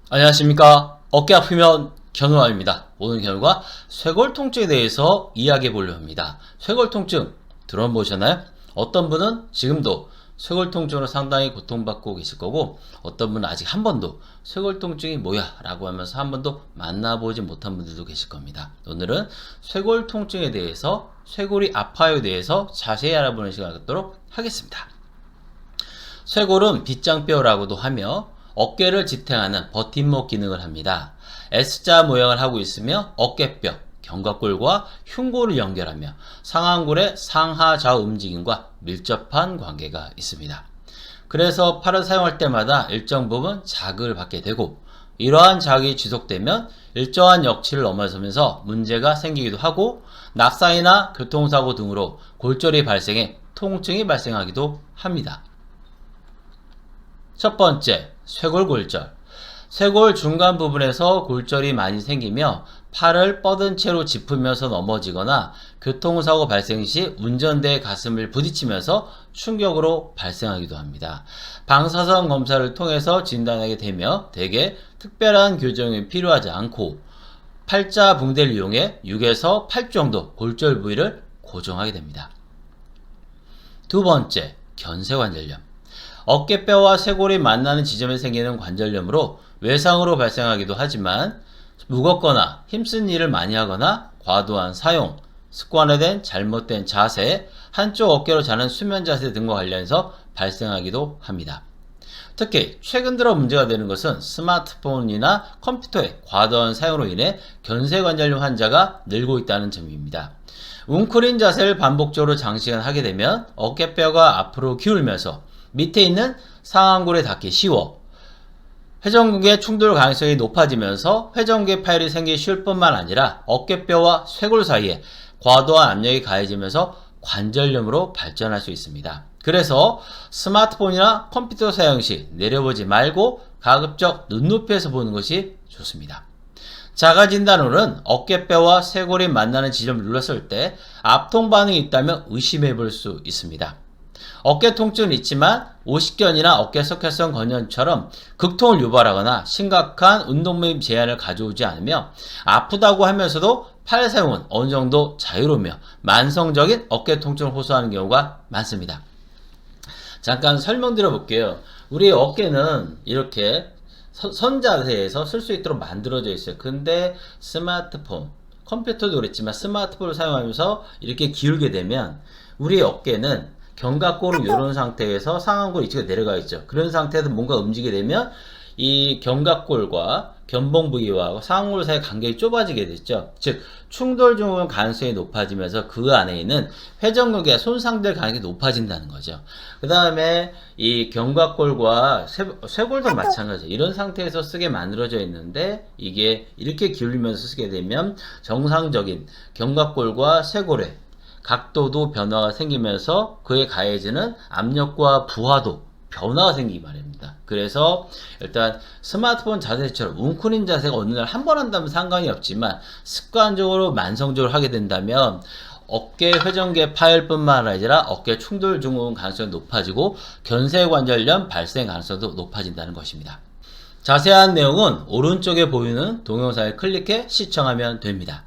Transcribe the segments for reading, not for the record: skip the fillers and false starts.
안녕하십니까. 어깨 아프면 견우아입니다. 오늘 견우가 쇄골 통증에 대해서 이야기해 보려고 합니다. 쇄골 통증 들어보셨나요? 어떤 분은 지금도 쇄골 통증으로 상당히 고통받고 계실 거고, 어떤 분은 아직 한 번도 쇄골 통증이 뭐야 라고 하면서 한 번도 만나보지 못한 분들도 계실 겁니다. 오늘은 쇄골 통증에 대해서, 쇄골이 아파요에 대해서 자세히 알아보는 시간을 갖도록 하겠습니다. 쇄골은 빗장뼈라고도 하며 어깨를 지탱하는 버팀목 기능을 합니다. S자 모양을 하고 있으며 어깨뼈, 견갑골과 흉골을 연결하며 상완골의 상하 좌우 움직임과 밀접한 관계가 있습니다. 그래서 팔을 사용할 때마다 일정 부분 자극을 받게 되고, 이러한 자극이 지속되면 일정한 역치를 넘어서면서 문제가 생기기도 하고, 낙상이나 교통사고 등으로 골절이 발생해 통증이 발생하기도 합니다. 첫 번째, 쇄골골절. 쇄골 중간 부분에서 골절이 많이 생기며 팔을 뻗은 채로 짚으면서 넘어지거나 교통사고 발생 시 운전대의 가슴을 부딪히면서 충격으로 발생하기도 합니다. 방사선 검사를 통해서 진단하게 되며 대개 특별한 교정이 필요하지 않고 팔자 붕대를 이용해 6에서 8주 정도 골절 부위를 고정하게 됩니다. 두 번째, 견쇄관절염. 어깨뼈와 쇄골이 만나는 지점에 생기는 관절염으로 외상으로 발생하기도 하지만, 무겁거나 힘쓴 일을 많이 하거나 과도한 사용, 습관화된 잘못된 자세, 한쪽 어깨로 자는 수면 자세 등과 관련해서 발생하기도 합니다. 특히 최근 들어 문제가 되는 것은 스마트폰이나 컴퓨터의 과도한 사용으로 인해 견쇄관절염 환자가 늘고 있다는 점입니다. 웅크린 자세를 반복적으로 장시간 하게 되면 어깨뼈가 앞으로 기울면서 밑에 있는 상완골에 닿기 쉬워 회전근개 충돌 가능성이 높아지면서 회전근개 파열이 생기기 쉬울 뿐만 아니라 어깨뼈와 쇄골 사이에 과도한 압력이 가해지면서 관절염으로 발전할 수 있습니다. 그래서 스마트폰이나 컴퓨터 사용 시 내려보지 말고 가급적 눈높이에서 보는 것이 좋습니다. 자가진단으로는 어깨뼈와 쇄골이 만나는 지점을 눌렀을 때 압통 반응이 있다면 의심해 볼 수 있습니다. 어깨 통증은 있지만 오십견이나 어깨 석회성 건연처럼 극통을 유발하거나 심각한 운동무임 제한을 가져오지 않으며, 아프다고 하면서도 팔 사용은 어느 정도 자유로우며 만성적인 어깨 통증을 호소하는 경우가 많습니다. 잠깐 설명드려 볼게요. 우리 어깨는 이렇게 선 자세에서 쓸 수 있도록 만들어져 있어요. 근데 스마트폰, 컴퓨터도 그랬지만 스마트폰을 사용하면서 이렇게 기울게 되면 우리 어깨는 견갑골은 이런 상태에서 상완골 이쪽에 내려가 있죠. 그런 상태에서 뭔가 움직이게 되면 이 견갑골과 견봉 부위와 상완골 사이 간격이 좁아지게 됐죠. 즉 충돌 증후군 가능성이 높아지면서 그 안에 있는 회전근개가 손상될 가능성이 높아진다는 거죠. 그 다음에 이 견갑골과 쇄골도 마찬가지예요. 이런 상태에서 쓰게 만들어져 있는데, 이게 이렇게 기울면서 쓰게 되면 정상적인 견갑골과 쇄골의 각도도 변화가 생기면서 그에 가해지는 압력과 부하도 변화가 생기기 마련입니다. 그래서 일단 스마트폰 자세처럼 웅크린 자세가 어느 날 한 번 한다면 상관이 없지만, 습관적으로 만성적으로 하게 된다면 어깨 회전근개 파열뿐만 아니라 어깨 충돌 증후군 가능성이 높아지고 견쇄관절염 발생 가능성도 높아진다는 것입니다. 자세한 내용은 오른쪽에 보이는 동영상을 클릭해 시청하면 됩니다.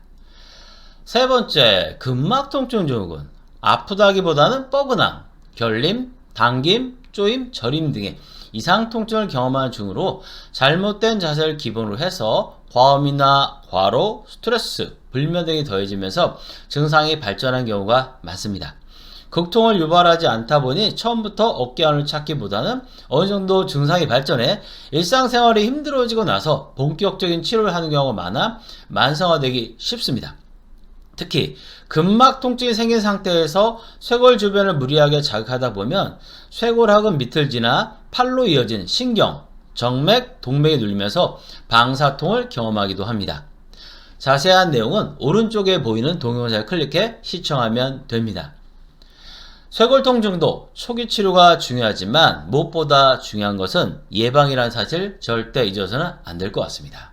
세 번째, 근막 통증 증후군. 아프다기보다는 뻐근함, 결림, 당김, 쪼임, 저림 등의 이상 통증을 경험하는 중으로 잘못된 자세를 기본으로 해서 과음이나 과로, 스트레스, 불면 등이 더해지면서 증상이 발전한 경우가 많습니다. 극통을 유발하지 않다 보니 처음부터 어깨안을 찾기보다는 어느 정도 증상이 발전해 일상생활이 힘들어지고 나서 본격적인 치료를 하는 경우가 많아 만성화되기 쉽습니다. 특히 근막 통증이 생긴 상태에서 쇄골 주변을 무리하게 자극하다 보면 쇄골하근 밑을 지나 팔로 이어진 신경, 정맥, 동맥이 눌리면서 방사통을 경험하기도 합니다. 자세한 내용은 오른쪽에 보이는 동영상을 클릭해 시청하면 됩니다. 쇄골 통증도 초기 치료가 중요하지만 무엇보다 중요한 것은 예방이라는 사실 절대 잊어서는 안 될 것 같습니다.